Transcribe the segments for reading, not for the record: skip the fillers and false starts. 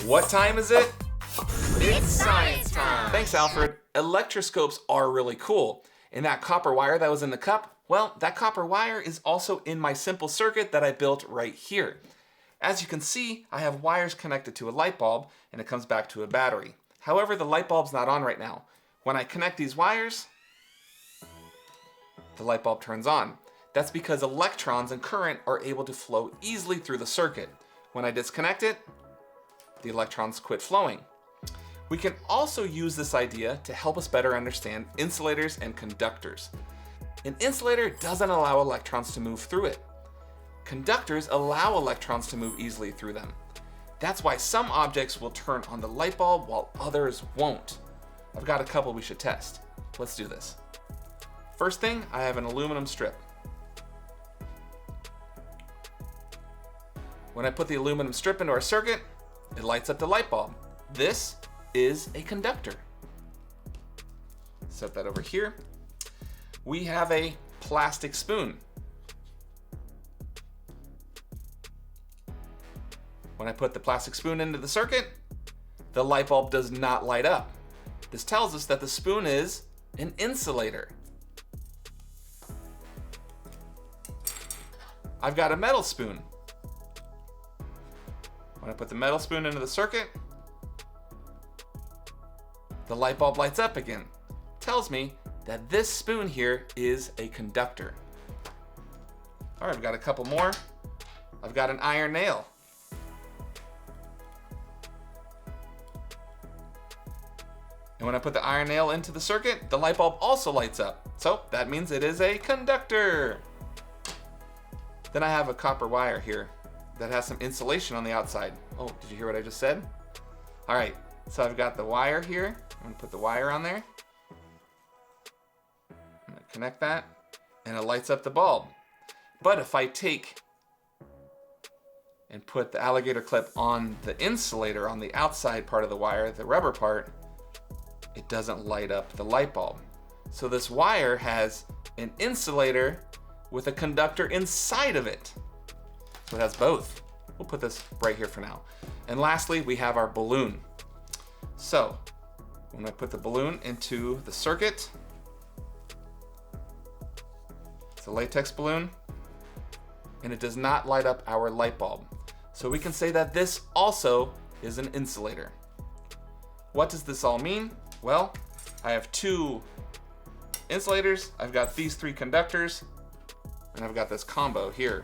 What time is it? It's science time! Thanks, Alfred. Electroscopes are really cool. And that copper wire that was in the cup, well, that copper wire is also in my simple circuit that I built right here. As you can see, I have wires connected to a light bulb, and it comes back to a battery. However, the light bulb's not on right now. When I connect these wires, the light bulb turns on. That's because electrons and current are able to flow easily through the circuit. When I disconnect it, the electrons quit flowing. We can also use this idea to help us better understand insulators and conductors. An insulator doesn't allow electrons to move through it. Conductors allow electrons to move easily through them. That's why some objects will turn on the light bulb while others won't. I've got a couple we should test. Let's do this. First thing, I have an aluminum strip. When I put the aluminum strip into our circuit, it lights up the light bulb. This is a conductor. Set that over here. We have a plastic spoon. When I put the plastic spoon into the circuit, the light bulb does not light up. This tells us that the spoon is an insulator. I've got a metal spoon. When I put the metal spoon into the circuit, the light bulb lights up again. Tells me that this spoon here is a conductor. All right, I've got a couple more. I've got an iron nail. And when I put the iron nail into the circuit, the light bulb also lights up. So that means it is a conductor. Then I have a copper wire here that has some insulation on the outside. Oh, did you hear what I just said? All right, so I've got the wire here. I'm gonna put the wire on there. I'm gonna connect that, and it lights up the bulb. But if I take and put the alligator clip on the insulator on the outside part of the wire, the rubber part, it doesn't light up the light bulb. So this wire has an insulator with a conductor inside of it. So it has both. We'll put this right here for now. And lastly, we have our balloon. So when I put the balloon into the circuit, it's a latex balloon, and it does not light up our light bulb. So we can say that this also is an insulator. What does this all mean? Well, I have two insulators, I've got these three conductors, and I've got this combo here.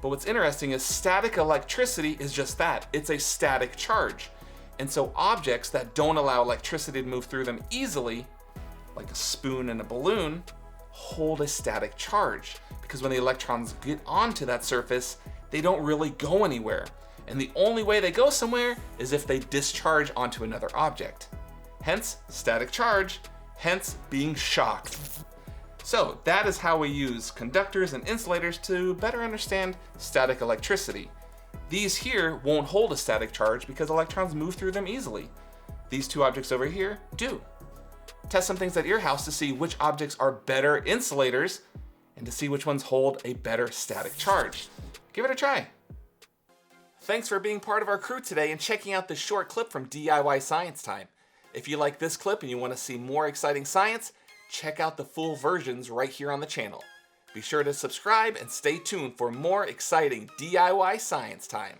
But what's interesting is static electricity is just that. It's a static charge. And so objects that don't allow electricity to move through them easily, like a spoon and a balloon, hold a static charge. Because when the electrons get onto that surface, they don't really go anywhere. And the only way they go somewhere is if they discharge onto another object. Hence, static charge, hence being shocked. So that is how we use conductors and insulators to better understand static electricity. These here won't hold a static charge because electrons move through them easily. These two objects over here do. Test some things at your house to see which objects are better insulators and to see which ones hold a better static charge. Give it a try. Thanks for being part of our crew today and checking out this short clip from DIY Science Time. If you like this clip and you want to see more exciting science, check out the full versions right here on the channel. Be sure to subscribe and stay tuned for more exciting DIY Science Time.